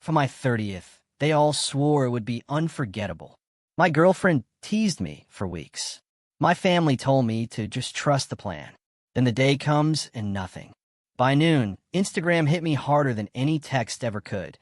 For my 30th, they all swore it would be unforgettable. My girlfriend teased me for weeks. My family told me to just trust the plan. Then the day comes and nothing. By noon, Instagram hit me harder than any text ever could.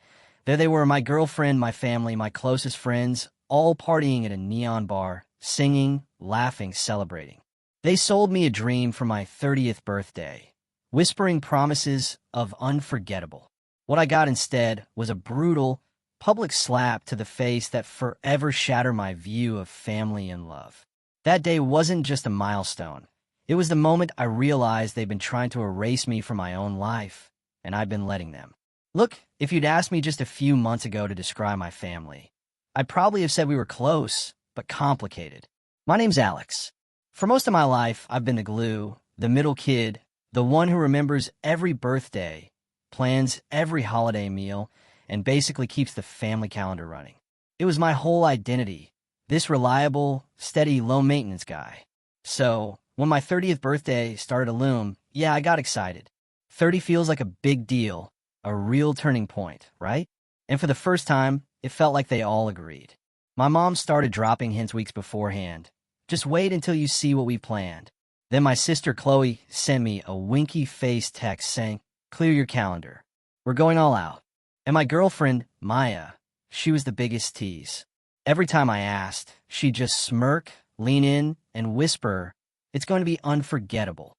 There they were, my girlfriend, my family, my closest friends, all partying at a neon bar, singing, laughing, celebrating. They sold me a dream for my 30th birthday, whispering promises of unforgettable. What I got instead was a brutal, public slap to the face that forever shattered my view of family and love. That day wasn't just a milestone. It was the moment I realized they'd been trying to erase me from my own life, and I'd been letting them. Look, if you'd asked me just a few months ago to describe my family, I'd probably have said we were close, but complicated. My name's Alex. For most of my life, I've been the glue, the middle kid, the one who remembers every birthday, plans every holiday meal, and basically keeps the family calendar running. It was my whole identity, this reliable, steady, low-maintenance guy. So, when my 30th birthday started to loom, yeah, I got excited. 30 feels like a big deal, a real turning point, right? And for the first time, it felt like they all agreed. My mom started dropping hints weeks beforehand. Just wait until you see what we planned. Then my sister Chloe sent me a winky-faced text saying, "Clear your calendar. We're going all out." And my girlfriend, Maya, she was the biggest tease. Every time I asked, she'd just smirk, lean in, and whisper, "It's going to be unforgettable."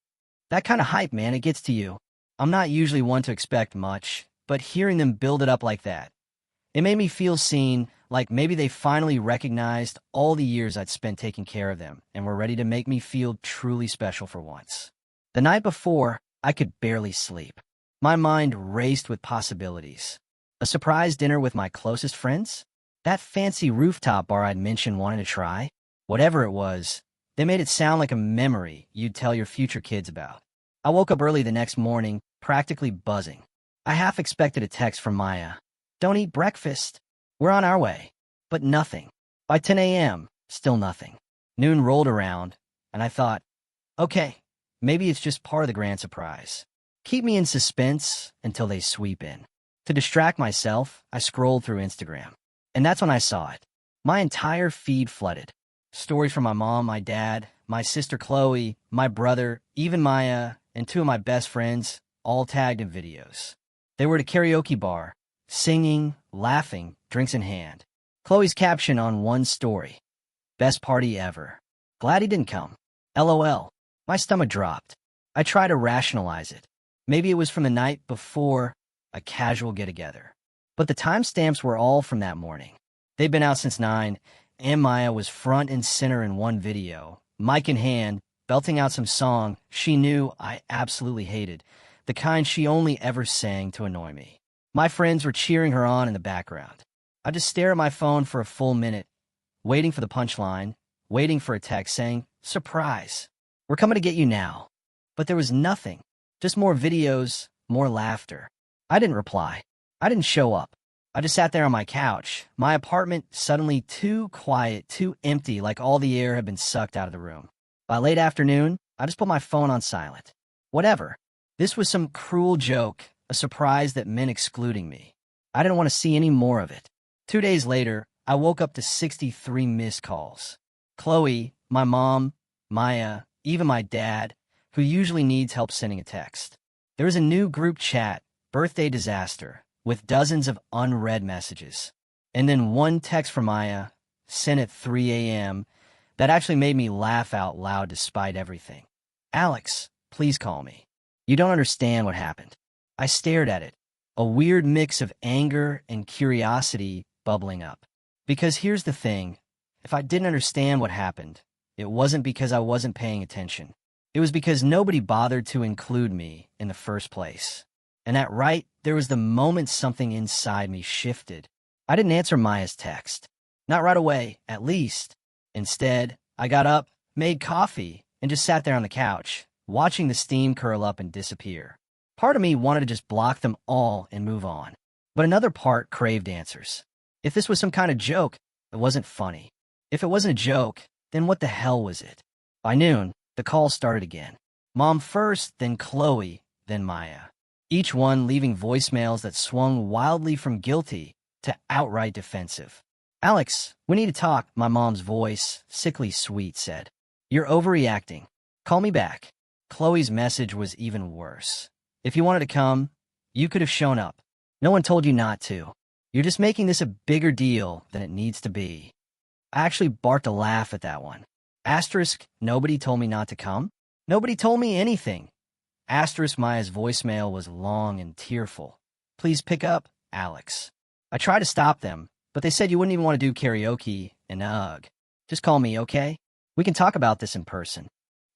That kind of hype, man, it gets to you. I'm not usually one to expect much, but hearing them build it up like that, it made me feel seen, like maybe they finally recognized all the years I'd spent taking care of them and were ready to make me feel truly special for once. The night before, I could barely sleep. My mind raced with possibilities. A surprise dinner with my closest friends? That fancy rooftop bar I'd mentioned wanting to try? Whatever it was, they made it sound like a memory you'd tell your future kids about. I woke up early the next morning, practically buzzing. I half expected a text from Maya. "Don't eat breakfast. We're on our way." But nothing. By 10 a.m., still nothing. Noon rolled around, and I thought, okay, maybe it's just part of the grand surprise. Keep me in suspense until they sweep in. To distract myself, I scrolled through Instagram. And that's when I saw it. My entire feed flooded. Stories from my mom, my dad, my sister Chloe, my brother, even Maya, and two of my best friends, all tagged in videos. They were at a karaoke bar, singing, laughing, drinks in hand. Chloe's caption on one story: "Best party ever. Glad he didn't come. LOL." My stomach dropped. I tried to rationalize it. Maybe it was from the night before, a casual get-together. But the timestamps were all from that morning. They'd been out since 9, and Maya was front and center in one video, mic in hand, belting out some song she knew I absolutely hated, the kind she only ever sang to annoy me. My friends were cheering her on in the background. I just stared at my phone for a full minute, waiting for the punchline, waiting for a text saying, "Surprise, we're coming to get you now." But there was nothing, just more videos, more laughter. I didn't reply. I didn't show up. I just sat there on my couch, my apartment suddenly too quiet, too empty, like all the air had been sucked out of the room. By late afternoon, I just put my phone on silent. Whatever. This was some cruel joke, a surprise that meant excluding me. I didn't want to see any more of it. 2 days later, I woke up to 63 missed calls. Chloe, my mom, Maya, even my dad, who usually needs help sending a text. There was a new group chat, Birthday Disaster, with dozens of unread messages. And then one text from Maya, sent at 3 a.m., that actually made me laugh out loud despite everything. "Alex, please call me. You don't understand what happened." I stared at it, a weird mix of anger and curiosity bubbling up. Because here's the thing, if I didn't understand what happened, it wasn't because I wasn't paying attention. It was because nobody bothered to include me in the first place. And at right, there was the moment something inside me shifted. I didn't answer Maya's text. Not right away, at least. Instead, I got up, made coffee, and just sat there on the couch, watching the steam curl up and disappear. Part of me wanted to just block them all and move on. But another part craved answers. If this was some kind of joke, it wasn't funny. If it wasn't a joke, then what the hell was it? By noon, the call started again. Mom first, then Chloe, then Maya. Each one leaving voicemails that swung wildly from guilty to outright defensive. Alex, we need to talk, my mom's voice, sickly sweet, said. You're overreacting. Call me back. Chloe's message was even worse. If you wanted to come, you could have shown up. No one told you not to. You're just making this a bigger deal than it needs to be. I actually barked a laugh at that one. Asterisk, nobody told me not to come. Nobody told me anything. Asterisk, Maya's voicemail was long and tearful. Please pick up, Alex. I tried to stop them, but they said you wouldn't even want to do karaoke, and ugh. Just call me, okay? We can talk about this in person.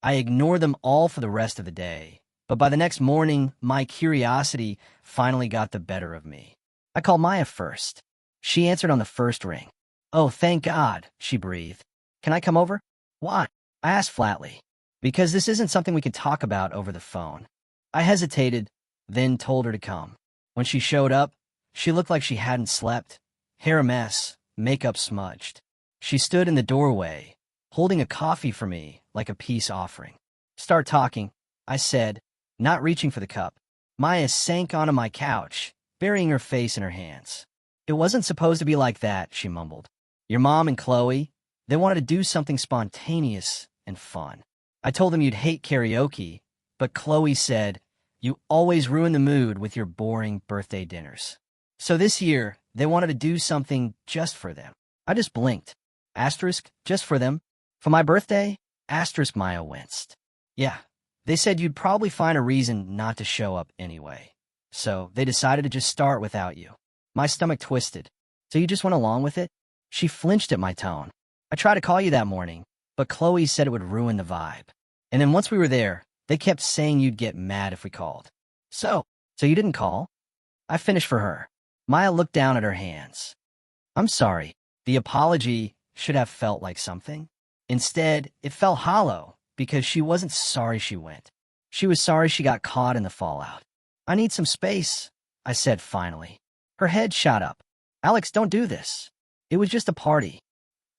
I ignored them all for the rest of the day, but by the next morning, my curiosity finally got the better of me. I called Maya first. She answered on the first ring. Oh, thank God, she breathed. Can I come over? Why? I asked flatly. Because this isn't something we can talk about over the phone. I hesitated, then told her to come. When she showed up, she looked like she hadn't slept. Hair a mess, makeup smudged. She stood in the doorway, holding a coffee for me like a peace offering. Start talking, I said, not reaching for the cup. Maya sank onto my couch, burying her face in her hands. It wasn't supposed to be like that, she mumbled. Your mom and Chloe, they wanted to do something spontaneous and fun. I told them you'd hate karaoke, but Chloe said, you always ruin the mood with your boring birthday dinners. So this year, they wanted to do something just for them. I just blinked. Asterisk, just for them? For my birthday? Asterisk, Maya winced. Yeah, they said you'd probably find a reason not to show up anyway. So they decided to just start without you. My stomach twisted. So you just went along with it? She flinched at my tone. I tried to call you that morning, but Chloe said it would ruin the vibe. And then once we were there, they kept saying you'd get mad if we called. So you didn't call? I finished for her. Maya looked down at her hands. I'm sorry. The apology should have felt like something. Instead, it felt hollow because she wasn't sorry she went. She was sorry she got caught in the fallout. I need some space, I said finally. Her head shot up. Alex, don't do this. It was just a party.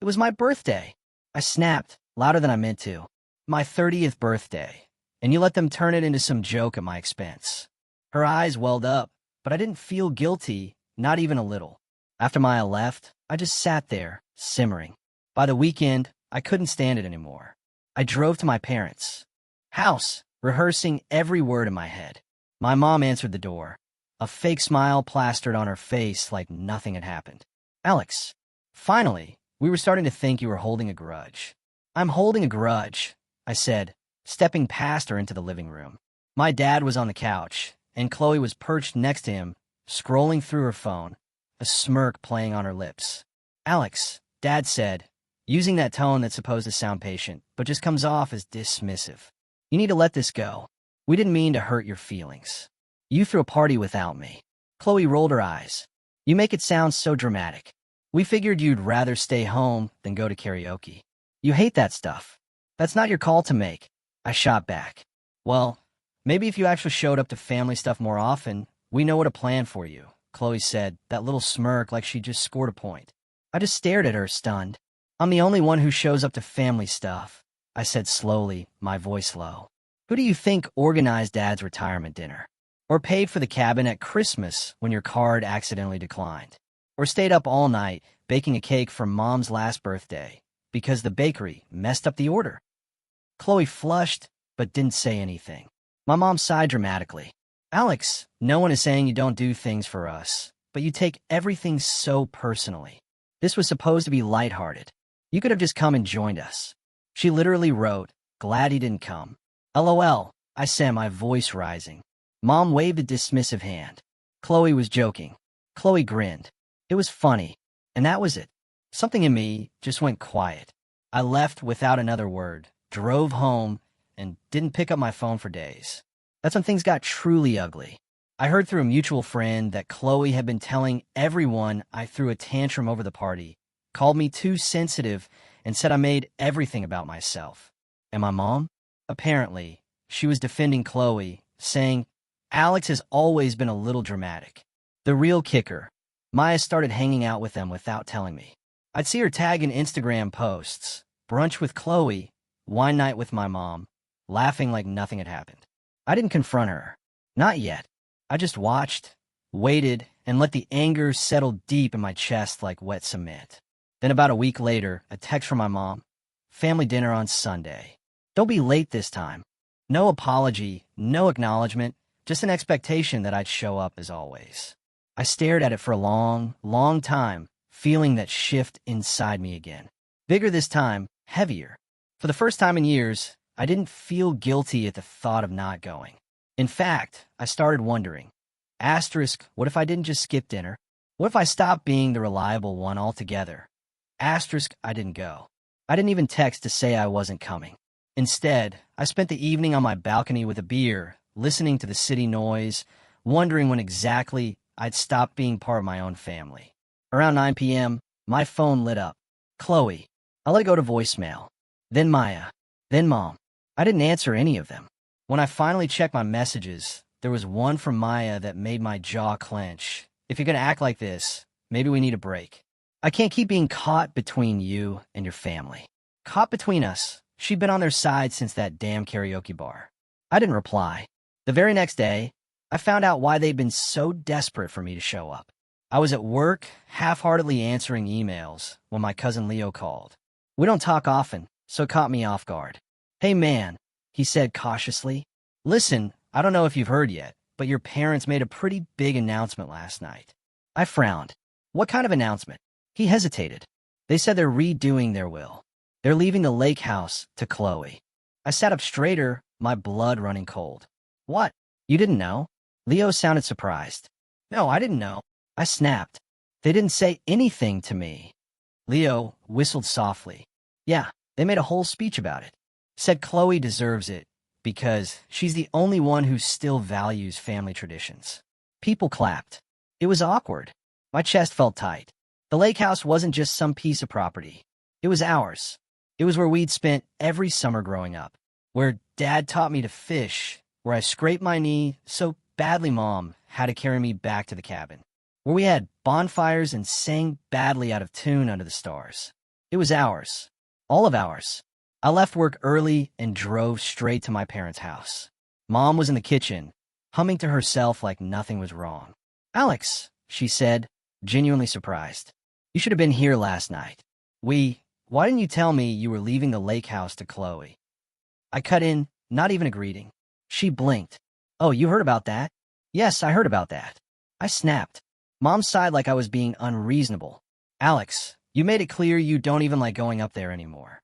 It was my birthday. I snapped, louder than I meant to. My 30th birthday. And you let them turn it into some joke at my expense. Her eyes welled up, but I didn't feel guilty, not even a little. After Maya left, I just sat there, simmering. By the weekend, I couldn't stand it anymore. I drove to my parents' house, rehearsing every word in my head. My mom answered the door, a fake smile plastered on her face like nothing had happened. Alex, finally, we were starting to think you were holding a grudge. I'm holding a grudge, I said, stepping past her into the living room. My dad was on the couch, and Chloe was perched next to him, scrolling through her phone, a smirk playing on her lips. Alex, Dad said, using that tone that's supposed to sound patient, but just comes off as dismissive. You need to let this go. We didn't mean to hurt your feelings. You threw a party without me. Chloe rolled her eyes. You make it sound so dramatic. We figured you'd rather stay home than go to karaoke. You hate that stuff. That's not your call to make. I shot back. Well, maybe if you actually showed up to family stuff more often, we know what to plan for you, Chloe said, that little smirk like she just scored a point. I just stared at her, stunned. I'm the only one who shows up to family stuff, I said slowly, my voice low. Who do you think organized Dad's retirement dinner? Or paid for the cabin at Christmas when your card accidentally declined? Or stayed up all night baking a cake for Mom's last birthday because the bakery messed up the order? Chloe flushed, but didn't say anything. My mom sighed dramatically. Alex, no one is saying you don't do things for us, but you take everything so personally. This was supposed to be lighthearted. You could have just come and joined us. She literally wrote, glad he didn't come. LOL, I said, my voice rising. Mom waved a dismissive hand. Chloe was joking. Chloe grinned. It was funny, and that was it. Something in me just went quiet. I left without another word, drove home, and didn't pick up my phone for days. That's when things got truly ugly. I heard through a mutual friend that Chloe had been telling everyone I threw a tantrum over the party, called me too sensitive, and said I made everything about myself. And my mom? Apparently, she was defending Chloe, saying, Alex has always been a little dramatic. The real kicker, Maya started hanging out with them without telling me. I'd see her tag in Instagram posts, brunch with Chloe, wine night with my mom, laughing like nothing had happened. I didn't confront her. Not yet. I just watched, waited, and let the anger settle deep in my chest like wet cement. Then about a week later, a text from my mom. Family dinner on Sunday. Don't be late this time. No apology, no acknowledgement, just an expectation that I'd show up as always. I stared at it for a long, long time, feeling that shift inside me again. Bigger this time, heavier. For the first time in years, I didn't feel guilty at the thought of not going. In fact, I started wondering, asterisk, what if I didn't just skip dinner? What if I stopped being the reliable one altogether? Asterisk, I didn't go. I didn't even text to say I wasn't coming. Instead, I spent the evening on my balcony with a beer, listening to the city noise, wondering when exactly I'd stop being part of my own family. Around 9 p.m., my phone lit up. Chloe. I let it go to voicemail. Then Maya. Then Mom. I didn't answer any of them. When I finally checked my messages, there was one from Maya that made my jaw clench. If you're going to act like this, maybe we need a break. I can't keep being caught between you and your family. Caught between us. She'd been on their side since that damn karaoke bar. I didn't reply. The very next day, I found out why they'd been so desperate for me to show up. I was at work, half-heartedly answering emails when my cousin Leo called. We don't talk often, so it caught me off guard. Hey man, he said cautiously. Listen, I don't know if you've heard yet, but your parents made a pretty big announcement last night. I frowned. What kind of announcement? He hesitated. They said they're redoing their will. They're leaving the lake house to Chloe. I sat up straighter, my blood running cold. What? You didn't know? Leo sounded surprised. No, I didn't know. I snapped. They didn't say anything to me. Leo whistled softly. Yeah, they made a whole speech about it. Said Chloe deserves it because she's the only one who still values family traditions. People clapped. It was awkward. My chest felt tight. The lake house wasn't just some piece of property. It was ours. It was where we'd spent every summer growing up, where Dad taught me to fish, where I scraped my knee so badly Mom had to carry me back to the cabin, where we had bonfires and sang badly out of tune under the stars. It was ours. All of ours. I left work early and drove straight to my parents' house. Mom was in the kitchen, humming to herself like nothing was wrong. Alex, she said, genuinely surprised. You should have been here last night. Why didn't you tell me you were leaving the lake house to Chloe? I cut in, not even a greeting. She blinked. Oh, you heard about that? Yes, I heard about that. I snapped. Mom sighed like I was being unreasonable. Alex, you made it clear you don't even like going up there anymore.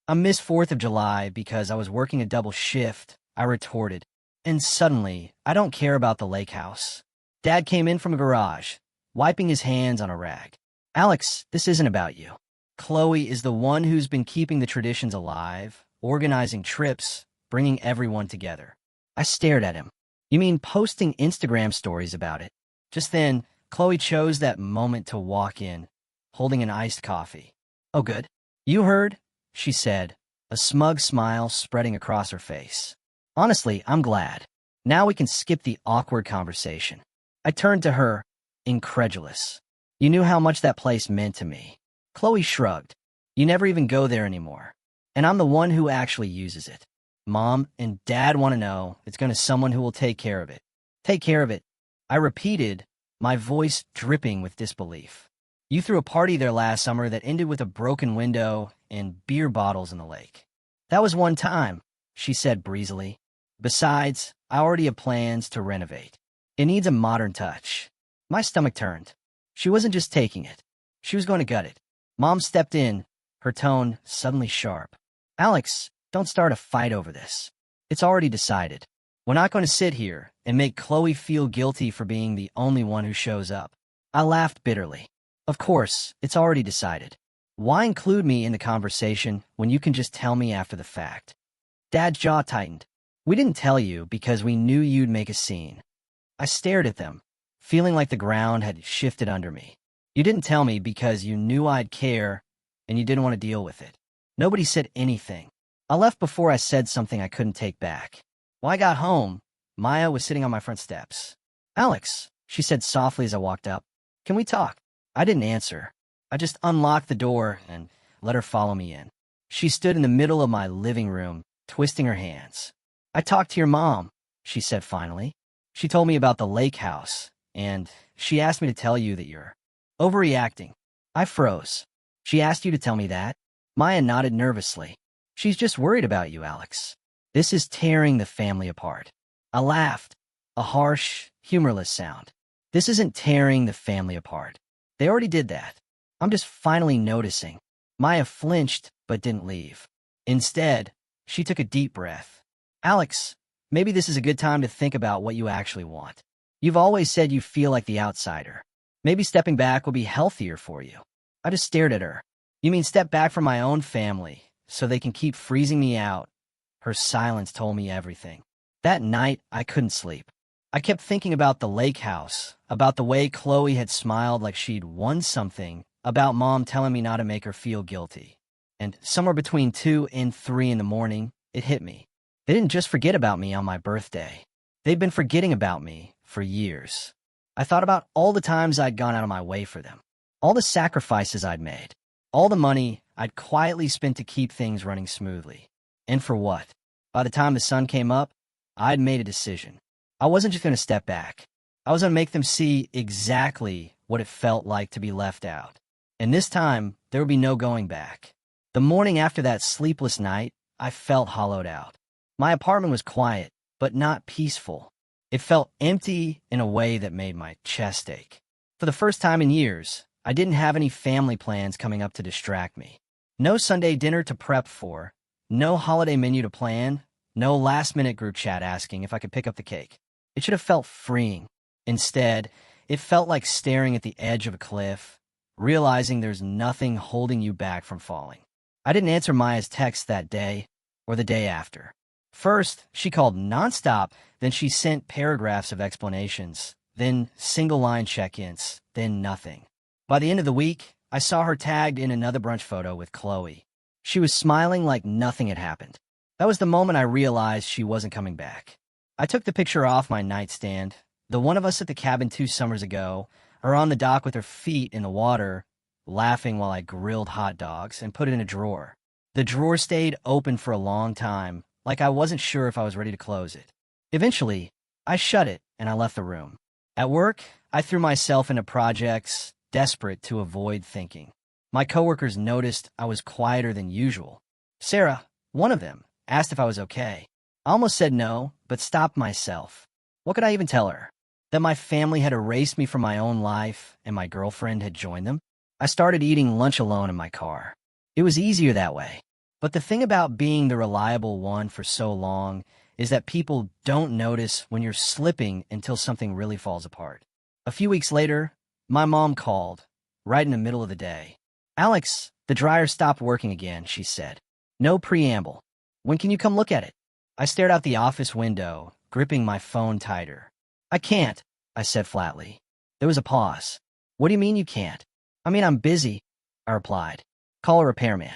I missed 4th of July because I was working a double shift, I retorted. And suddenly, I don't care about the lake house. Dad came in from a garage, wiping his hands on a rag. Alex, this isn't about you. Chloe is the one who's been keeping the traditions alive, organizing trips, bringing everyone together. I stared at him. You mean posting Instagram stories about it? Just then, Chloe chose that moment to walk in, holding an iced coffee. Oh, good. You heard? She said, a smug smile spreading across her face. Honestly, I'm glad. Now we can skip the awkward conversation. I turned to her, incredulous. You knew how much that place meant to me. Chloe shrugged. You never even go there anymore. And I'm the one who actually uses it. Mom and Dad want to know it's going to someone who will take care of it. Take care of it. I repeated, my voice dripping with disbelief. You threw a party there last summer that ended with a broken window and beer bottles in the lake. That was one time, she said breezily. Besides, I already have plans to renovate. It needs a modern touch. My stomach turned. She wasn't just taking it. She was going to gut it. Mom stepped in, her tone suddenly sharp. Alex, don't start a fight over this. It's already decided. We're not going to sit here and make Chloe feel guilty for being the only one who shows up. I laughed bitterly. Of course, it's already decided. Why include me in the conversation when you can just tell me after the fact? Dad's jaw tightened. We didn't tell you because we knew you'd make a scene. I stared at them, feeling like the ground had shifted under me. You didn't tell me because you knew I'd care and you didn't want to deal with it. Nobody said anything. I left before I said something I couldn't take back. When I got home, Maya was sitting on my front steps. Alex, she said softly as I walked up, can we talk? I didn't answer. I just unlocked the door and let her follow me in. She stood in the middle of my living room, twisting her hands. I talked to your mom, she said finally. She told me about the lake house and she asked me to tell you that you're overreacting. I froze. She asked you to tell me that? Maya nodded nervously. She's just worried about you, Alex. This is tearing the family apart. I laughed, a harsh, humorless sound. This isn't tearing the family apart. They already did that. I'm just finally noticing. Maya flinched but didn't leave. Instead, she took a deep breath. Alex, maybe this is a good time to think about what you actually want. You've always said you feel like the outsider. Maybe stepping back will be healthier for you. I just stared at her. You mean step back from my own family so they can keep freezing me out? Her silence told me everything. That night, I couldn't sleep. I kept thinking about the lake house, about the way Chloe had smiled like she'd won something, about Mom telling me not to make her feel guilty. And somewhere between 2 and 3 in the morning, it hit me. They didn't just forget about me on my birthday. They'd been forgetting about me for years. I thought about all the times I'd gone out of my way for them, all the sacrifices I'd made, all the money I'd quietly spent to keep things running smoothly. And for what? By the time the sun came up, I'd made a decision. I wasn't just going to step back. I was going to make them see exactly what it felt like to be left out. And this time, there would be no going back. The morning after that sleepless night, I felt hollowed out. My apartment was quiet, but not peaceful. It felt empty in a way that made my chest ache. For the first time in years, I didn't have any family plans coming up to distract me. No Sunday dinner to prep for, no holiday menu to plan, no last-minute group chat asking if I could pick up the cake. It should have felt freeing. Instead, it felt like staring at the edge of a cliff, realizing there's nothing holding you back from falling. I didn't answer Maya's text that day or the day after. First, she called nonstop, then she sent paragraphs of explanations, then single-line check-ins, then nothing. By the end of the week, I saw her tagged in another brunch photo with Chloe. She was smiling like nothing had happened. That was the moment I realized she wasn't coming back. I took the picture off my nightstand, the one of us at the cabin 2 summers ago, her on the dock with her feet in the water, laughing while I grilled hot dogs, and put it in a drawer. The drawer stayed open for a long time, like I wasn't sure if I was ready to close it. Eventually, I shut it and I left the room. At work, I threw myself into projects, desperate to avoid thinking. My coworkers noticed I was quieter than usual. Sarah, one of them, asked if I was okay. I almost said no, but stopped myself. What could I even tell her? That my family had erased me from my own life and my girlfriend had joined them? I started eating lunch alone in my car. It was easier that way. But the thing about being the reliable one for so long is that people don't notice when you're slipping until something really falls apart. A few weeks later, my mom called, right in the middle of the day. Alex, the dryer stopped working again, she said. No preamble. When can you come look at it? I stared out the office window, gripping my phone tighter. I can't, I said flatly. There was a pause. What do you mean you can't? I mean, I'm busy, I replied. Call a repairman.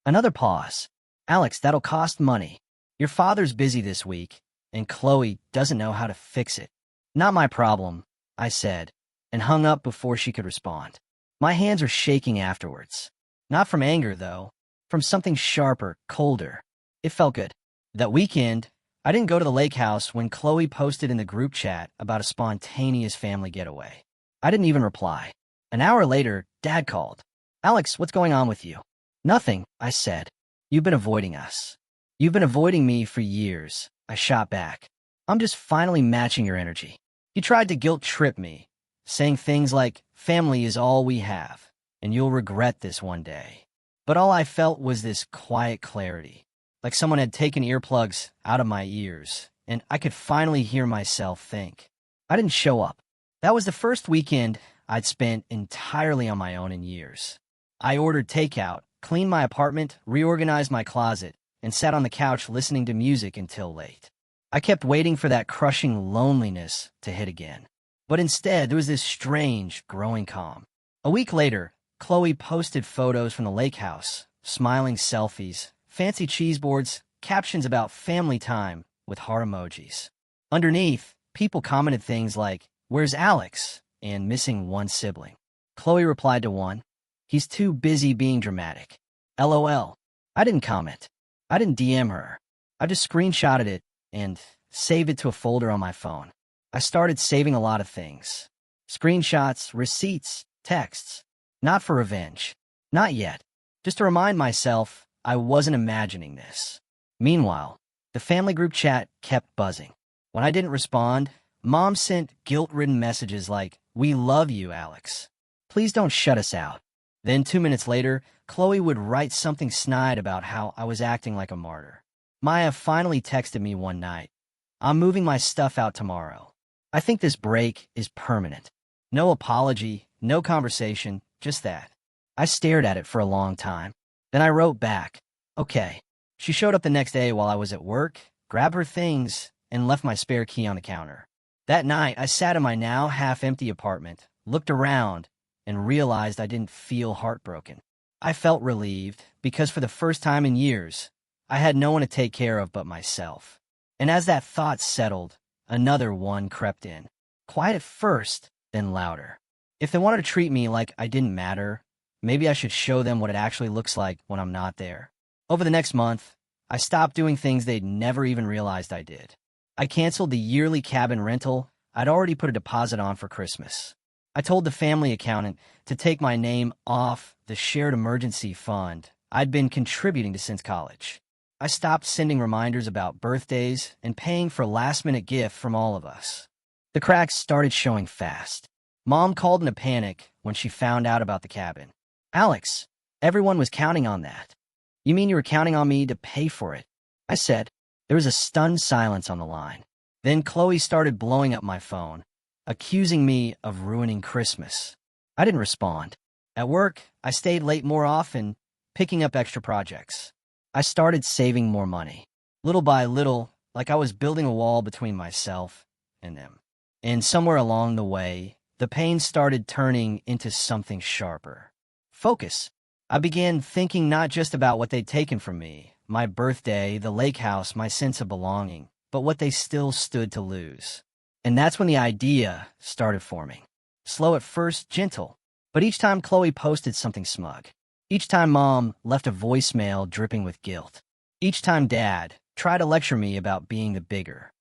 Another pause. Alex, that'll cost money. Your father's busy this week, and Chloe doesn't know how to fix it. Not my problem, I said, and hung up before she could respond. My hands were shaking afterwards. Not from anger, though. From something sharper, colder. It felt good. That weekend, I didn't go to the lake house when Chloe posted in the group chat about a spontaneous family getaway. I didn't even reply. An hour later, Dad called. Alex, what's going on with you? Nothing, I said. You've been avoiding us. You've been avoiding me for years, I shot back. I'm just finally matching your energy. You tried to guilt-trip me, saying things like, family is all we have, and you'll regret this one day. But all I felt was this quiet clarity, like someone had taken earplugs out of my ears, and I could finally hear myself think. I didn't show up. That was the first weekend I'd spent entirely on my own in years. I ordered takeout, cleaned my apartment, reorganized my closet, and sat on the couch listening to music until late. I kept waiting for that crushing loneliness to hit again. But instead, there was this strange, growing calm. A week later, Chloe posted photos from the lake house, smiling selfies, fancy cheese boards, captions about family time with heart emojis. Underneath, people commented things like, "Where's Alex?" and "missing one sibling." Chloe replied to one, "He's too busy being dramatic. LOL. I didn't comment. I didn't DM her. I just screenshotted it and saved it to a folder on my phone. I started saving a lot of things. Screenshots, receipts, texts. Not for revenge. Not yet. Just to remind myself I wasn't imagining this. Meanwhile, the family group chat kept buzzing. When I didn't respond, Mom sent guilt-ridden messages like, "We love you, Alex. Please don't shut us out." Then 2 minutes later, Chloe would write something snide about how I was acting like a martyr. Maya finally texted me one night, "I'm moving my stuff out tomorrow. I think this break is permanent." No apology, no conversation, just that. I stared at it for a long time. Then I wrote back, "Okay." She showed up the next day while I was at work, grabbed her things, and left my spare key on the counter. That night, I sat in my now half-empty apartment, looked around, and realized I didn't feel heartbroken. I felt relieved because for the first time in years, I had no one to take care of but myself. And as that thought settled, another one crept in. Quiet at first, then louder. If they wanted to treat me like I didn't matter, maybe I should show them what it actually looks like when I'm not there. Over the next month, I stopped doing things they'd never even realized I did. I canceled the yearly cabin rental I'd already put a deposit on for Christmas. I told the family accountant to take my name off the shared emergency fund I'd been contributing to since college. I stopped sending reminders about birthdays and paying for a last-minute gift from all of us. The cracks started showing fast. Mom called in a panic when she found out about the cabin. "Alex, everyone was counting on that. You mean you were counting on me to pay for it?" I said. There was a stunned silence on the line. Then Chloe started blowing up my phone, accusing me of ruining Christmas. I didn't respond. At work, I stayed late more often, picking up extra projects. I started saving more money. Little by little, like I was building a wall between myself and them. And somewhere along the way, the pain started turning into something sharper. Focus. I began thinking not just about what they'd taken from me, my birthday, the lake house, my sense of belonging, but what they still stood to lose. And that's when the idea started forming. Slow at first, gentle, but each time Chloe posted something smug. Each time Mom left a voicemail dripping with guilt. Each time Dad tried to lecture me about being the bigger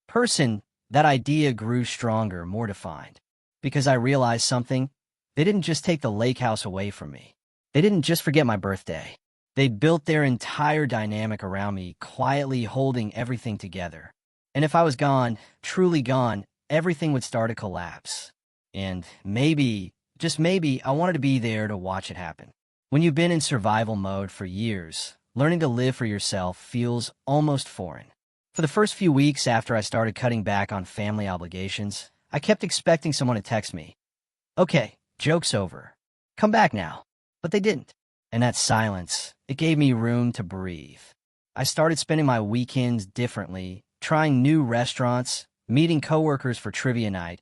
person, that idea grew stronger, more defined. Because I realized something, they didn't just take the lake house away from me. They didn't just forget my birthday. They built their entire dynamic around me, quietly holding everything together. And if I was gone, truly gone, everything would start to collapse. And maybe, just maybe, I wanted to be there to watch it happen. When you've been in survival mode for years, learning to live for yourself feels almost foreign. For the first few weeks after I started cutting back on family obligations, I kept expecting someone to text me, "Okay, joke's over. Come back now." But they didn't. And that silence, it gave me room to breathe. I started spending my weekends differently, trying new restaurants, meeting coworkers for trivia night,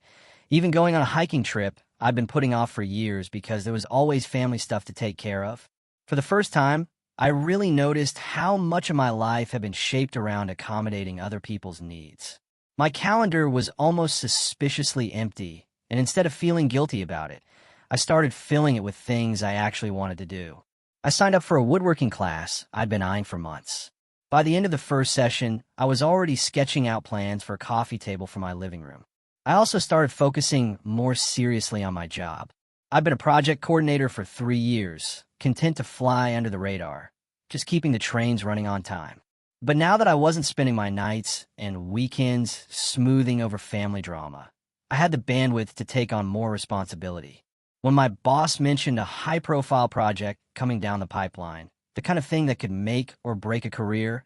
even going on a hiking trip I'd been putting off for years because there was always family stuff to take care of. For the first time, I really noticed how much of my life had been shaped around accommodating other people's needs. My calendar was almost suspiciously empty, and instead of feeling guilty about it, I started filling it with things I actually wanted to do. I signed up for a woodworking class I'd been eyeing for months. By the end of the first session, I was already sketching out plans for a coffee table for my living room. I also started focusing more seriously on my job. I've been a project coordinator for 3 years, content to fly under the radar, just keeping the trains running on time. But now that I wasn't spending my nights and weekends smoothing over family drama, I had the bandwidth to take on more responsibility. When my boss mentioned a high-profile project coming down the pipeline, the kind of thing that could make or break a career,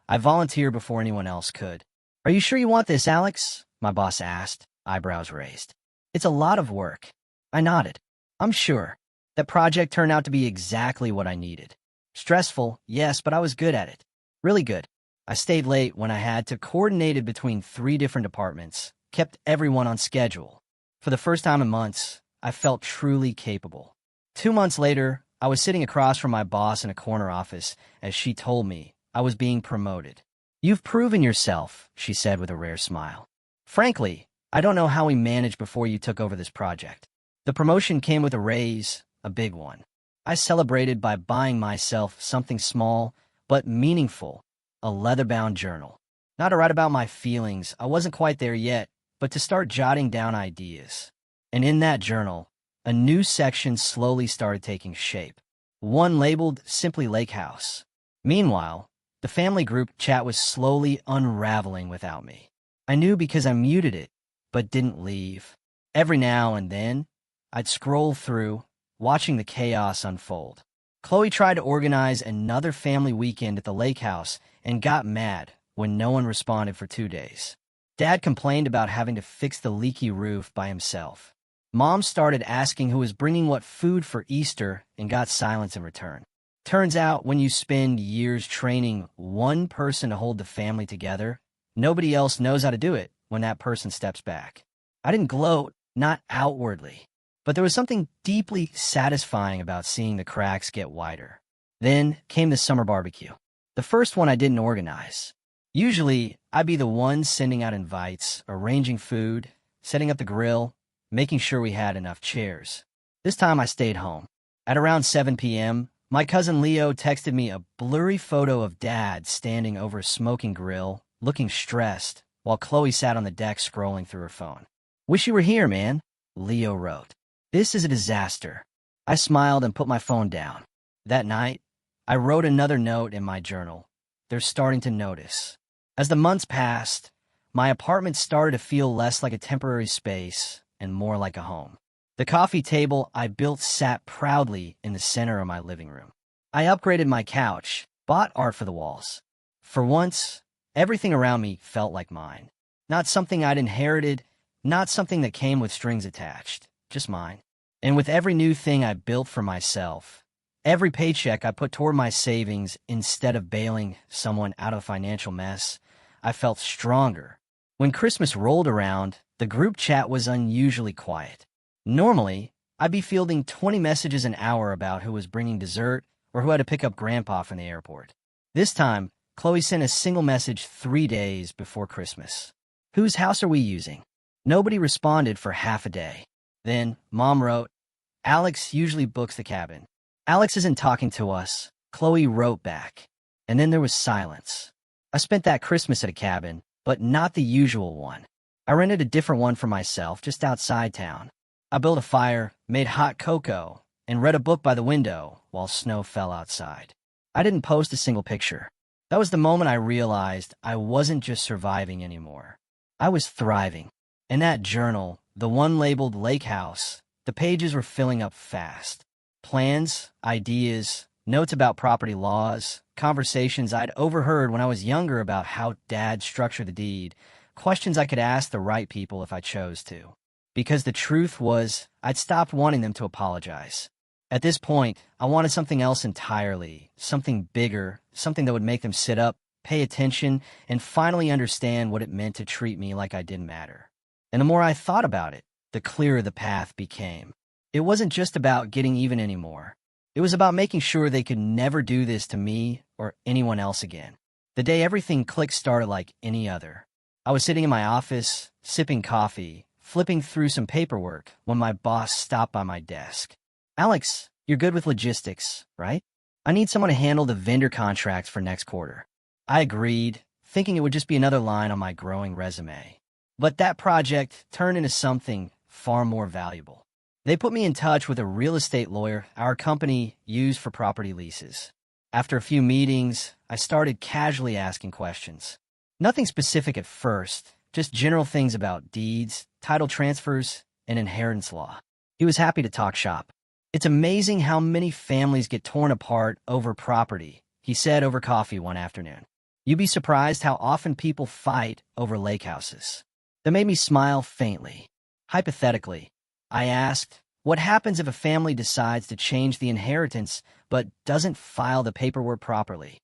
I volunteered before anyone else could. "Are you sure you want this, Alex?" my boss asked, eyebrows raised. "It's a lot of work." I nodded. "I'm sure." That project turned out to be exactly what I needed. Stressful, yes, but I was good at it. Really good. I stayed late when I had to, coordinated between 3 different departments, kept everyone on schedule. For the first time in months, I felt truly capable. 2 months later, I was sitting across from my boss in a corner office as she told me I was being promoted. "You've proven yourself," she said with a rare smile. "Frankly, I don't know how we managed before you took over this project." The promotion came with a raise, a big one. I celebrated by buying myself something small but meaningful, a leather-bound journal. Not to write about my feelings, I wasn't quite there yet, but to start jotting down ideas. And in that journal, a new section slowly started taking shape, one labeled simply Lake House. Meanwhile, the family group chat was slowly unraveling without me. I knew because I muted it, but didn't leave. Every now and then, I'd scroll through, watching the chaos unfold. Chloe tried to organize another family weekend at the lake house and got mad when no one responded for 2 days. Dad complained about having to fix the leaky roof by himself. Mom started asking who was bringing what food for Easter and got silence in return. Turns out when you spend years training one person to hold the family together, nobody else knows how to do it when that person steps back. I didn't gloat, not outwardly, but there was something deeply satisfying about seeing the cracks get wider. Then came the summer barbecue, the first one I didn't organize. Usually, I'd be the one sending out invites, arranging food, setting up the grill, making sure we had enough chairs. This time I stayed home. At around 7 p.m., my cousin Leo texted me a blurry photo of Dad standing over a smoking grill, looking stressed, while Chloe sat on the deck scrolling through her phone. "Wish you were here, man," Leo wrote. "This is a disaster." I smiled and put my phone down. That night, I wrote another note in my journal. "They're starting to notice." As the months passed, my apartment started to feel less like a temporary space and more like a home. The coffee table I built sat proudly in the center of my living room. I upgraded my couch, bought art for the walls. For once, everything around me felt like mine. Not something I'd inherited, not something that came with strings attached, just mine. And with every new thing I built for myself, every paycheck I put toward my savings instead of bailing someone out of a financial mess, I felt stronger. When Christmas rolled around, the group chat was unusually quiet. Normally, I'd be fielding 20 messages an hour about who was bringing dessert or who had to pick up Grandpa from the airport. This time, Chloe sent a single message 3 days before Christmas. "Whose house are we using?" Nobody responded for half a day. Then, Mom wrote, "Alex usually books the cabin." "Alex isn't talking to us," Chloe wrote back. And then there was silence. I spent that Christmas at a cabin, but not the usual one. I rented a different one for myself just outside town. I built a fire, made hot cocoa, and read a book by the window while snow fell outside. I didn't post a single picture. That was the moment I realized I wasn't just surviving anymore. I was thriving. In that journal, the one labeled Lake House, the pages were filling up fast. Plans, ideas, notes about property laws, conversations I'd overheard when I was younger about how Dad structured the deed, questions I could ask the right people if I chose to. Because the truth was, I'd stopped wanting them to apologize. At this point, I wanted something else entirely, something bigger, something that would make them sit up, pay attention, and finally understand what it meant to treat me like I didn't matter. And the more I thought about it, the clearer the path became. It wasn't just about getting even anymore. It was about making sure they could never do this to me or anyone else again. The day everything clicked started like any other. I was sitting in my office, sipping coffee, flipping through some paperwork when my boss stopped by my desk. "Alex, you're good with logistics, right? I need someone to handle the vendor contracts for next quarter." I agreed, thinking it would just be another line on my growing resume. But that project turned into something far more valuable. They put me in touch with a real estate lawyer our company used for property leases. After a few meetings, I started casually asking questions. Nothing specific at first, just general things about deeds, title transfers, and inheritance law. He was happy to talk shop. "It's amazing how many families get torn apart over property," he said over coffee one afternoon. "You'd be surprised how often people fight over lake houses." That made me smile faintly. Hypothetically, I asked, what happens if a family decides to change the inheritance but doesn't file the paperwork properly?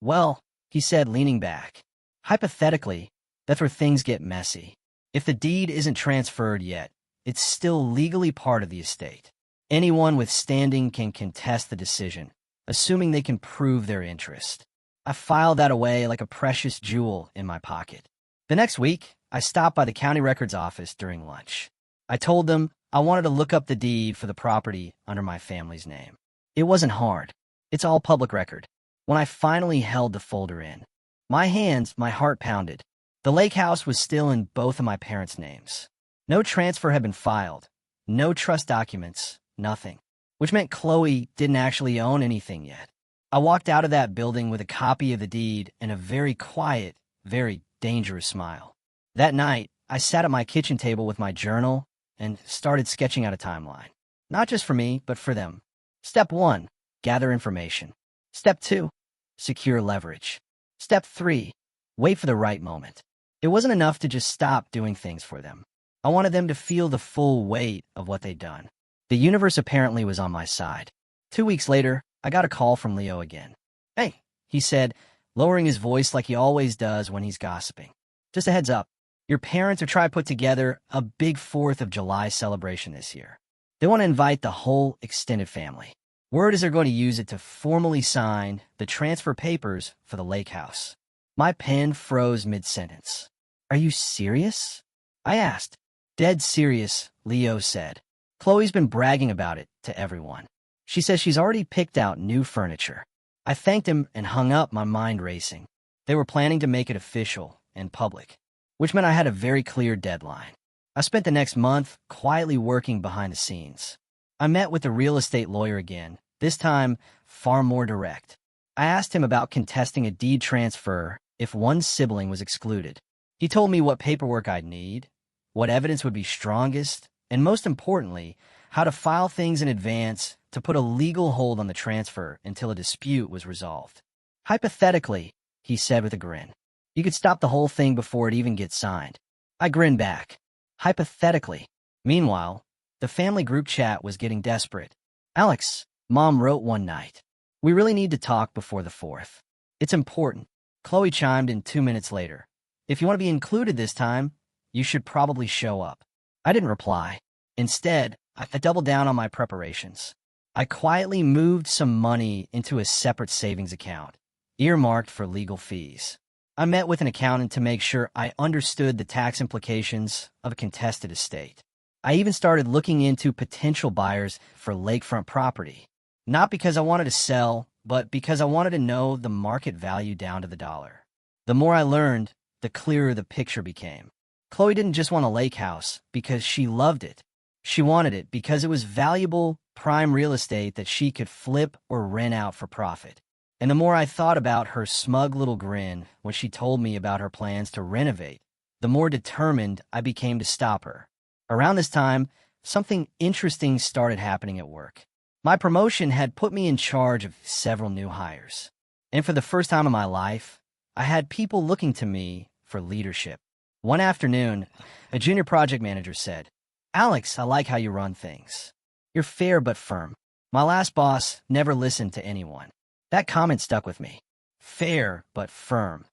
"Well," he said, leaning back, "hypothetically, that's where things get messy. If the deed isn't transferred yet, it's still legally part of the estate. Anyone with standing can contest the decision, assuming they can prove their interest." I filed that away like a precious jewel in my pocket. The next week, I stopped by the county records office during lunch. I told them I wanted to look up the deed for the property under my family's name. It wasn't hard. It's all public record. When I finally held the folder in, my heart pounded. The lake house was still in both of my parents' names. No transfer had been filed, No trust documents, nothing. Which meant Chloe didn't actually own anything yet. I walked out of that building with a copy of the deed and a very quiet, very dangerous smile. That night, I sat at my kitchen table with my journal and started sketching out a timeline. Not just for me, but for them. Step 1, gather information. Step 2, secure leverage. Step 3, wait for the right moment. It wasn't enough to just stop doing things for them. I wanted them to feel the full weight of what they'd done. The universe apparently was on my side. 2 weeks later, I got a call from Leo again. "Hey," he said, lowering his voice like he always does when he's gossiping. "Just a heads up. Your parents are trying to put together a big 4th of July celebration this year. They want to invite the whole extended family. Word is they're going to use it to formally sign the transfer papers for the lake house." My pen froze mid-sentence. "Are you serious?" I asked. "Dead serious," Leo said. "Chloe's been bragging about it to everyone. She says she's already picked out new furniture." I thanked him and hung up, my mind racing. They were planning to make it official and public, which meant I had a very clear deadline. I spent the next month quietly working behind the scenes. I met with the real estate lawyer again, this time far more direct. I asked him about contesting a deed transfer if one sibling was excluded. He told me what paperwork I'd need, what evidence would be strongest, and most importantly, how to file things in advance to put a legal hold on the transfer until a dispute was resolved. "Hypothetically," he said with a grin, "you could stop the whole thing before it even gets signed." I grinned back. Hypothetically. Meanwhile, the family group chat was getting desperate. "Alex," Mom wrote one night, "we really need to talk before the 4th. It's important." Chloe chimed in 2 minutes later. "If you want to be included this time, you should probably show up." I didn't reply. Instead, I doubled down on my preparations. I quietly moved some money into a separate savings account, earmarked for legal fees. I met with an accountant to make sure I understood the tax implications of a contested estate. I even started looking into potential buyers for lakefront property, not because I wanted to sell, but because I wanted to know the market value down to the dollar. The more I learned, the clearer the picture became. Chloe didn't just want a lake house because she loved it. She wanted it because it was valuable, prime real estate that she could flip or rent out for profit. And the more I thought about her smug little grin when she told me about her plans to renovate, the more determined I became to stop her. Around this time, something interesting started happening at work. My promotion had put me in charge of several new hires. And for the first time in my life, I had people looking to me for leadership. One afternoon, a junior project manager said, "Alex, I like how you run things. You're fair but firm." My last boss never listened to anyone. That comment stuck with me. Fair but firm.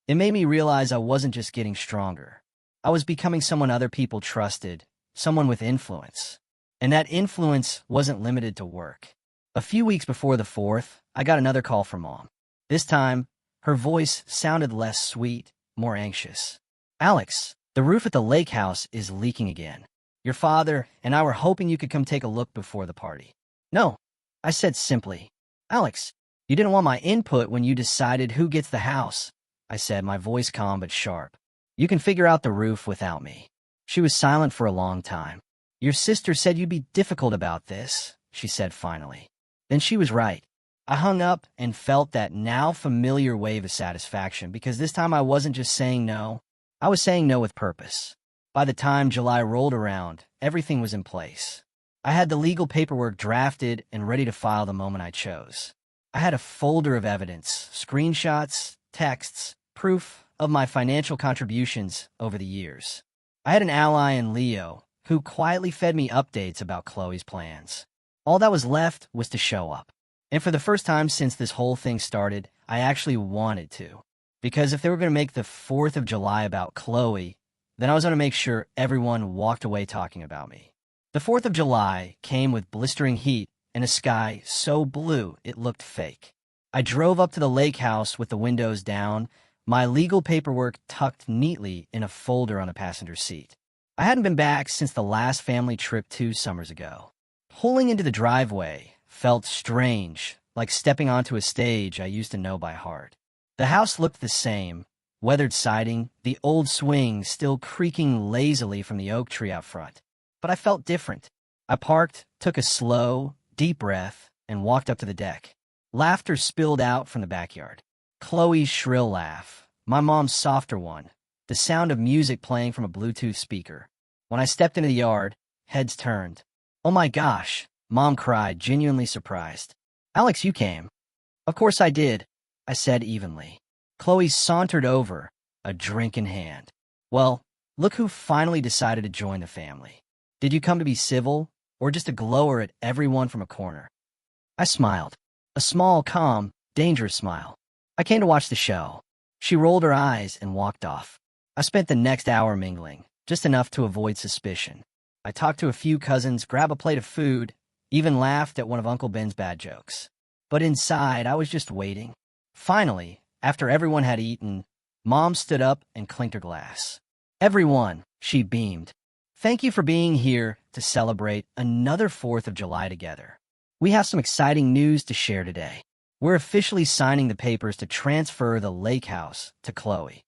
It made me realize I wasn't just getting stronger. I was becoming someone other people trusted, someone with influence. And that influence wasn't limited to work. A few weeks before the 4th, I got another call from Mom. This time, her voice sounded less sweet, more anxious. "Alex, the roof at the lake house is leaking again. Your father and I were hoping you could come take a look before the party." "No," I said simply. "Alex, you didn't want my input when you decided who gets the house," I said, my voice calm but sharp. "You can figure out the roof without me." She was silent for a long time. "Your sister said you'd be difficult about this," she said finally. Then she was right. I hung up and felt that now familiar wave of satisfaction because this time I wasn't just saying no. I was saying no with purpose. By the time July rolled around, everything was in place. I had the legal paperwork drafted and ready to file the moment I chose. I had a folder of evidence, screenshots, texts, proof of my financial contributions over the years. I had an ally in Leo who quietly fed me updates about Chloe's plans. All that was left was to show up. And for the first time since this whole thing started, I actually wanted to. Because if they were going to make the 4th of July about Chloe, then I was going to make sure everyone walked away talking about me. The 4th of July came with blistering heat and a sky so blue it looked fake. I drove up to the lake house with the windows down, my legal paperwork tucked neatly in a folder on the passenger seat. I hadn't been back since the last family trip 2 summers ago. Pulling into the driveway felt strange, like stepping onto a stage I used to know by heart. The house looked the same, weathered siding, the old swing still creaking lazily from the oak tree out front. But I felt different. I parked, took a slow, deep breath, and walked up to the deck. Laughter spilled out from the backyard. Chloe's shrill laugh, my mom's softer one, the sound of music playing from a Bluetooth speaker. When I stepped into the yard, heads turned. "Oh my gosh," Mom cried, genuinely surprised. "Alex, you came." "Of course I did," I said evenly. Chloe sauntered over, a drink in hand. "Well, look who finally decided to join the family. Did you come to be civil, or just to glower at everyone from a corner?" I smiled. A small, calm, dangerous smile. "I came to watch the show." She rolled her eyes and walked off. I spent the next hour mingling, just enough to avoid suspicion. I talked to a few cousins, grabbed a plate of food, even laughed at one of Uncle Ben's bad jokes. But inside, I was just waiting. Finally, after everyone had eaten, Mom stood up and clinked her glass. "Everyone," she beamed. "Thank you for being here to celebrate another 4th of July together. We have some exciting news to share today. We're officially signing the papers to transfer the lake house to Chloe."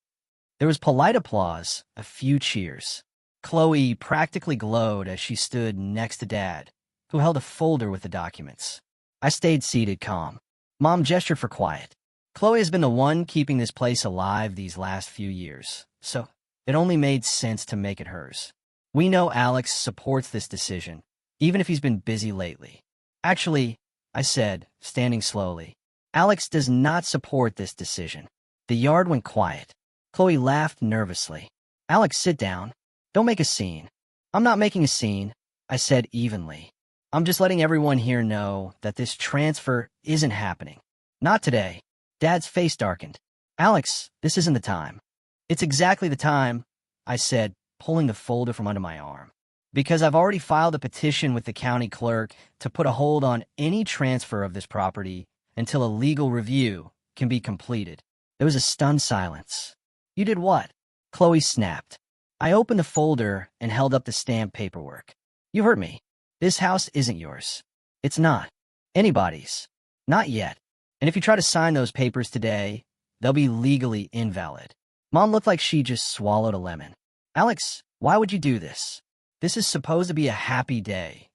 There was polite applause, a few cheers. Chloe practically glowed as she stood next to Dad, who held a folder with the documents. I stayed seated calm. Mom gestured for quiet. Chloe has been the one keeping this place alive these last few years, so it only made sense to make it hers. "We know Alex supports this decision, even if he's been busy lately." "Actually," I said, standing slowly, "Alex does not support this decision." The yard went quiet. Chloe laughed nervously. "Alex, sit down. Don't make a scene." "I'm not making a scene," I said evenly. "I'm just letting everyone here know that this transfer isn't happening. Not today." Dad's face darkened. "Alex, this isn't the time." "It's exactly the time," I said, pulling the folder from under my arm. "Because I've already filed a petition with the county clerk to put a hold on any transfer of this property until a legal review can be completed." There was a stunned silence. "You did what?" Chloe snapped. I opened the folder and held up the stamped paperwork. "You heard me. This house isn't yours. It's not anybody's. Not yet. And if you try to sign those papers today, they'll be legally invalid." Mom looked like she just swallowed a lemon. "Alex, why would you do this? This is supposed to be a happy day."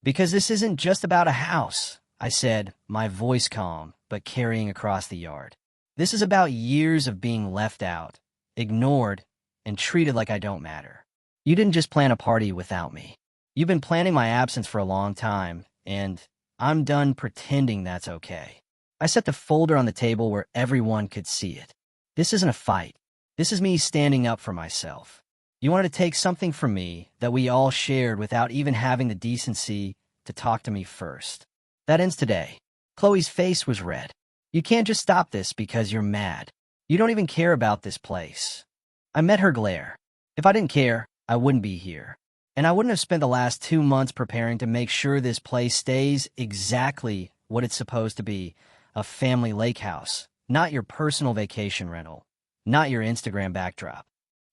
"Because this isn't just about a house," I said, my voice calm but carrying across the yard. "This is about years of being left out, ignored, and treated like I don't matter. You didn't just plan a party without me. You've been planning my absence for a long time, and I'm done pretending that's okay." I set the folder on the table where everyone could see it. "This isn't a fight. This is me standing up for myself. You wanted to take something from me that we all shared without even having the decency to talk to me first. That ends today." Chloe's face was red. "You can't just stop this because you're mad. You don't even care about this place." I met her glare. If I didn't care, I wouldn't be here. And I wouldn't have spent the last 2 months preparing to make sure this place stays exactly what it's supposed to be, a family lake house, not your personal vacation rental, not your Instagram backdrop.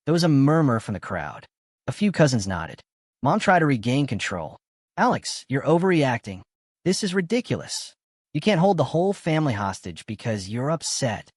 There was a murmur from the crowd. A few cousins nodded. Mom tried to regain control. "Alex, you're overreacting. This is ridiculous. You can't hold the whole family hostage because you're upset."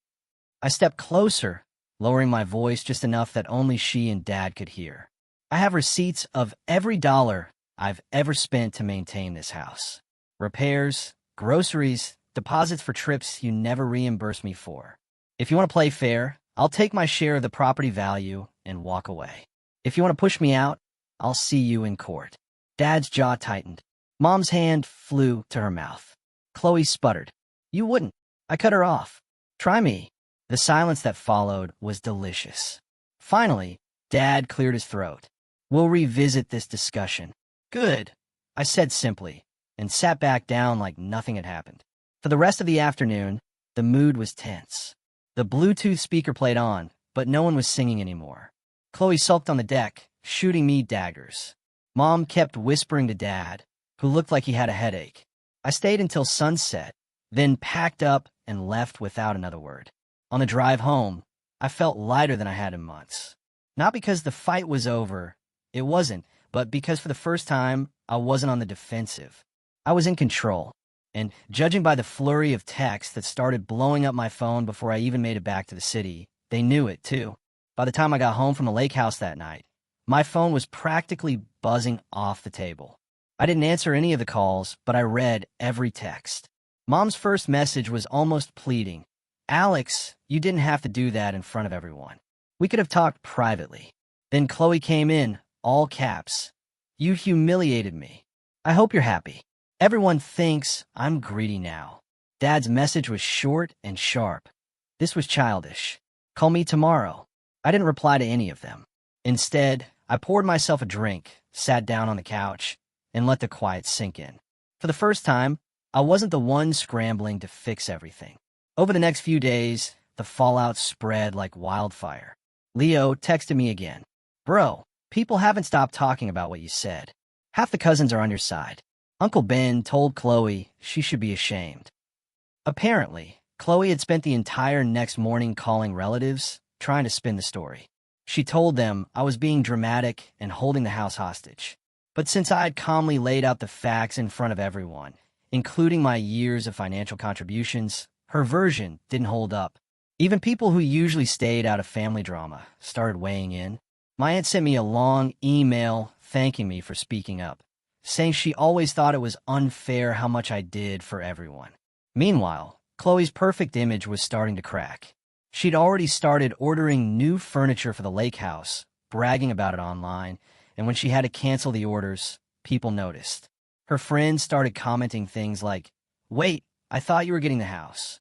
I stepped closer, lowering my voice just enough that only she and Dad could hear. "I have receipts of every dollar I've ever spent to maintain this house. Repairs, groceries, deposits for trips you never reimbursed me for. If you want to play fair, I'll take my share of the property value and walk away. If you want to push me out, I'll see you in court." Dad's jaw tightened. Mom's hand flew to her mouth. Chloe sputtered. "You wouldn't." I cut her off. "Try me." The silence that followed was delicious. Finally, Dad cleared his throat. "We'll revisit this discussion." "Good," I said simply, and sat back down like nothing had happened. For the rest of the afternoon, the mood was tense. The Bluetooth speaker played on, but no one was singing anymore. Chloe sulked on the deck, shooting me daggers. Mom kept whispering to Dad, who looked like he had a headache. I stayed until sunset, then packed up and left without another word. On the drive home, I felt lighter than I had in months. Not because the fight was over, it wasn't, but because for the first time, I wasn't on the defensive. I was in control. And judging by the flurry of texts that started blowing up my phone before I even made it back to the city, they knew it, too. By the time I got home from the lake house that night, my phone was practically buzzing off the table. I didn't answer any of the calls, but I read every text. Mom's first message was almost pleading. Alex, you didn't have to do that in front of everyone. We could have talked privately. Then Chloe came in, all caps. You humiliated me. I hope you're happy. Everyone thinks I'm greedy now. Dad's message was short and sharp. This was childish. Call me tomorrow. I didn't reply to any of them. Instead, I poured myself a drink, sat down on the couch, and let the quiet sink in. For the first time, I wasn't the one scrambling to fix everything. Over the next few days, the fallout spread like wildfire. Leo texted me again. Bro, people haven't stopped talking about what you said. Half the cousins are on your side. Uncle Ben told Chloe she should be ashamed. Apparently, Chloe had spent the entire next morning calling relatives, trying to spin the story. She told them I was being dramatic and holding the house hostage. But since I had calmly laid out the facts in front of everyone, including my years of financial contributions, her version didn't hold up. Even people who usually stayed out of family drama started weighing in. My aunt sent me a long email thanking me for speaking up, saying she always thought it was unfair how much I did for everyone. Meanwhile, Chloe's perfect image was starting to crack. She'd already started ordering new furniture for the lake house, bragging about it online, and when she had to cancel the orders, people noticed. Her friends started commenting things like, "Wait, I thought you were getting the house."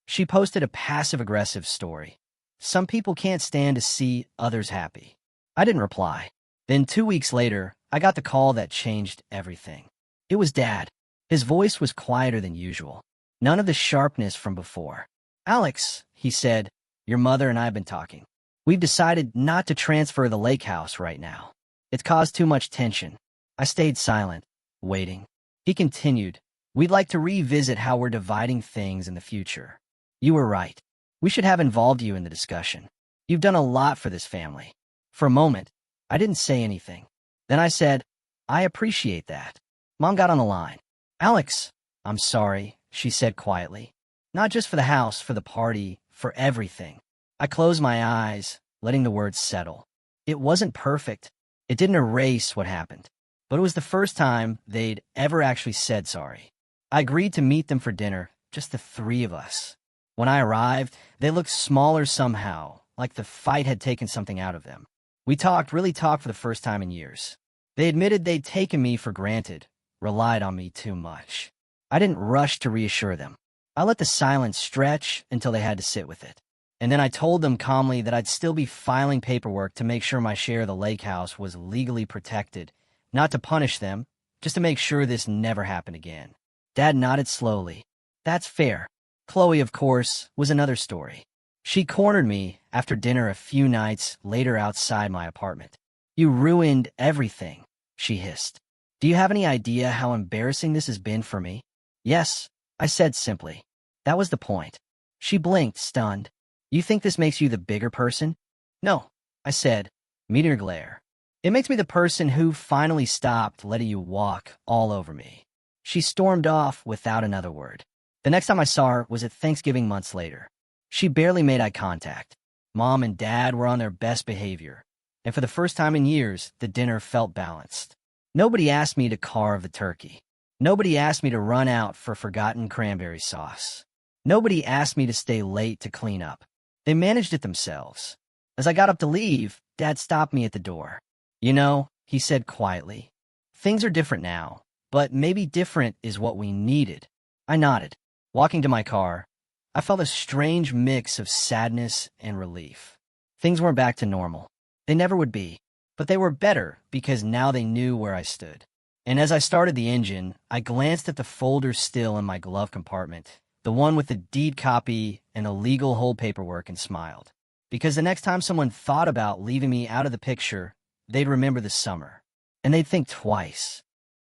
She posted a passive-aggressive story. Some people can't stand to see others happy. I didn't reply. Then 2 weeks later, I got the call that changed everything. It was Dad. His voice was quieter than usual. None of the sharpness from before. Alex, he said, your mother and I have been talking. We've decided not to transfer the lake house right now. It's caused too much tension. I stayed silent, waiting. He continued, we'd like to revisit how we're dividing things in the future. You were right. We should have involved you in the discussion. You've done a lot for this family. For a moment, I didn't say anything. Then I said, I appreciate that. Mom got on the line. Alex, I'm sorry, she said quietly. Not just for the house, for the party, for everything. I closed my eyes, letting the words settle. It wasn't perfect. It didn't erase what happened. But it was the first time they'd ever actually said sorry. I agreed to meet them for dinner, just the three of us. When I arrived, they looked smaller somehow, like the fight had taken something out of them. We really talked for the first time in years. They admitted they'd taken me for granted, relied on me too much. I didn't rush to reassure them. I let the silence stretch until they had to sit with it. And then I told them calmly that I'd still be filing paperwork to make sure my share of the lake house was legally protected, not to punish them, just to make sure this never happened again. Dad nodded slowly. That's fair. Chloe, of course, was another story. She cornered me after dinner a few nights later outside my apartment. You ruined everything, she hissed. Do you have any idea how embarrassing this has been for me? Yes, I said simply. That was the point. She blinked, stunned. You think this makes you the bigger person? No, I said, meeting her glare. It makes me the person who finally stopped letting you walk all over me. She stormed off without another word. The next time I saw her was at Thanksgiving months later. She barely made eye contact. Mom and Dad were on their best behavior, and for the first time in years, the dinner felt balanced. Nobody asked me to carve the turkey. Nobody asked me to run out for forgotten cranberry sauce. Nobody asked me to stay late to clean up. They managed it themselves. As I got up to leave, Dad stopped me at the door. You know, he said quietly, things are different now, but maybe different is what we needed. I nodded. Walking to my car, I felt a strange mix of sadness and relief. Things weren't back to normal. They never would be, but they were better because now they knew where I stood. And as I started the engine, I glanced at the folder still in my glove compartment, the one with the deed copy and the legal hold paperwork, and smiled. Because the next time someone thought about leaving me out of the picture, they'd remember the summer. And they'd think twice.